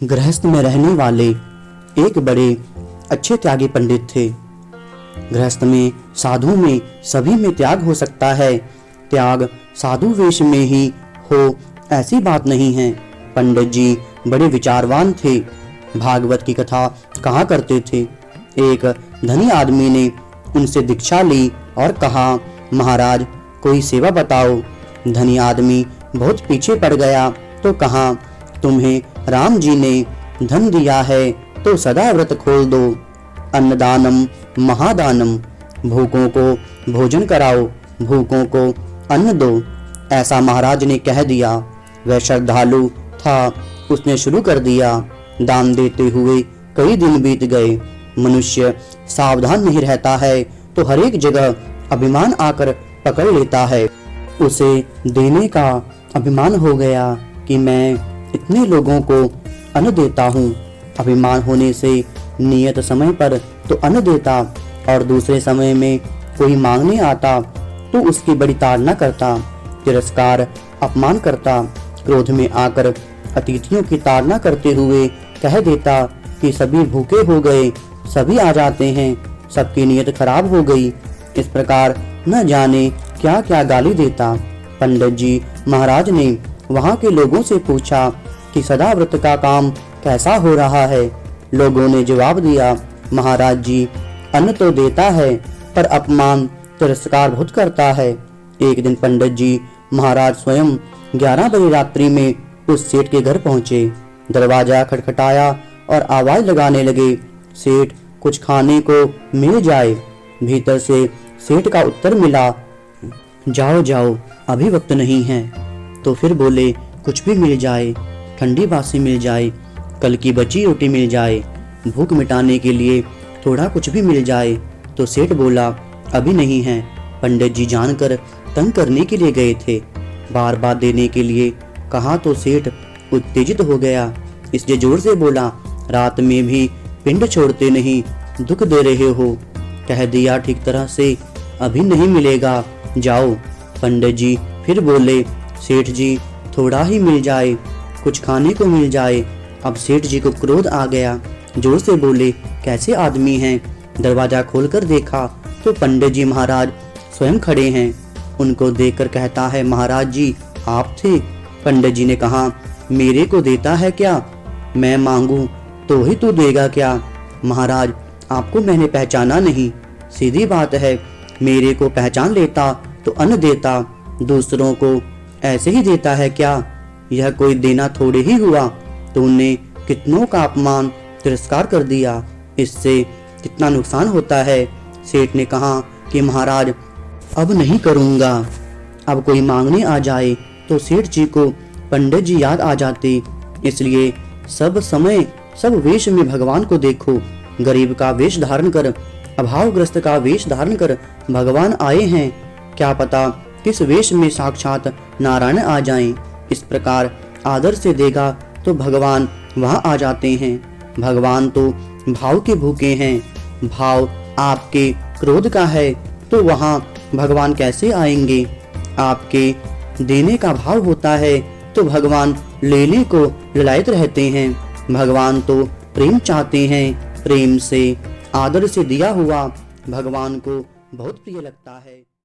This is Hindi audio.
गृहस्थ में रहने वाले एक बड़े अच्छे त्यागी पंडित थे। गृहस्थ में, साधु में, सभी में त्याग हो सकता है। त्याग साधु वेश में ही हो ऐसी बात नहीं है। पंडित जी बड़े विचारवान थे, भागवत की कथा कहा करते थे। एक धनी आदमी ने उनसे दीक्षा ली और कहा, महाराज कोई सेवा बताओ। धनी आदमी बहुत पीछे पड़ गया तो कहा, तुम्हें राम जी ने धन दिया है तो सदा व्रत खोल दो। अन्नदानम महादानम, भूखों को भोजन कराओ, भूखों को अन्न दो, ऐसा महाराज ने कह दिया। वह श्रद्धालु था, उसने शुरू कर दिया। दान देते हुए कई दिन बीत गए। मनुष्य सावधान नहीं रहता है तो हर एक जगह अभिमान आकर पकड़ लेता है। उसे देने का अभिमान हो गया कि मैं इतने लोगों को अन्न देता हूँ। अभिमान होने से नियत समय पर तो अन्न देता और दूसरे समय में कोई मांगने आता तो उसकी बड़ी ताड़ना करता, तिरस्कार अपमान करता। क्रोध में आकर अतिथियों की ताड़ना करते हुए कह देता कि सभी भूखे हो गए, सभी आ जाते हैं, सबकी नियत खराब हो गई। इस प्रकार न जाने क्या क्या गाली देता। पंडित जी महाराज ने वहाँ के लोगों से पूछा कि सदा व्रत का काम कैसा हो रहा है। लोगों ने जवाब दिया, महाराज जी अन्न तो देता है पर अपमान तिरस्कार बहुत करता है। एक दिन पंडित जी महाराज स्वयं 11 बजे रात्रि में उस सेठ के घर पहुंचे। दरवाजा खटखटाया और आवाज लगाने लगे, सेठ कुछ खाने को मिल जाए। भीतर से सेठ का उत्तर मिला, जाओ जाओ अभी वक्त नहीं है। तो फिर बोले, कुछ भी मिल जाए, ठंडी बासी मिल जाए, कल की बची रोटी मिल जाए, भूख मिटाने के लिए थोड़ा कुछ भी मिल जाए। तो सेठ बोला, अभी नहीं है। पंडित जी जानकर तंग करने के लिए गए थे। बार बार देने के लिए कहा तो सेठ उत्तेजित हो गया, इसलिए जोर से बोला, रात में भी पिंड छोड़ते नहीं, दुख दे रहे हो। कह दिया ठीक तरह से, अभी नहीं मिलेगा, जाओ। पंडित जी फिर बोले, सेठ जी थोड़ा ही मिल जाए, कुछ खाने को मिल जाए। अब सेठ जी को क्रोध आ गया, जोर से बोले, कैसे आदमी हैं। दरवाजा खोलकर देखा तो पंडित जी महाराज स्वयं खड़े हैं। उनको देखकर कहता है, महाराज जी आप थे। पंडित जी ने कहा, मेरे को देता है क्या, मैं मांगू तो ही तू देगा क्या। महाराज आपको मैंने पहचाना नहीं, सीधी बात है, मेरे को पहचान लेता तो अन्न देता, दूसरों को ऐसे ही देता है क्या। यह कोई देना थोड़े ही हुआ, तूने कितनों का अपमान तिरस्कार कर दिया, इससे कितना नुकसान होता है। सेठ ने कहा कि महाराज अब नहीं करूँगा। अब कोई मांगने आ जाए तो सेठ जी को पंडित जी याद आ जाते, इसलिए सब समय सब वेश में भगवान को देखो। गरीब का वेश धारण कर, अभावग्रस्त का वेश धारण कर भगवान आए हैं, क्या पता किस वेश में साक्षात नारायण आ जाएं। इस प्रकार आदर से देगा तो भगवान वहाँ आ जाते हैं। भगवान तो भाव के भूखे हैं, भाव आपके क्रोध का है तो वहाँ भगवान कैसे आएंगे। आपके देने का भाव होता है तो भगवान लेने को ललायत रहते हैं। भगवान तो प्रेम चाहते हैं, प्रेम से आदर से दिया हुआ भगवान को बहुत प्रिय लगता है।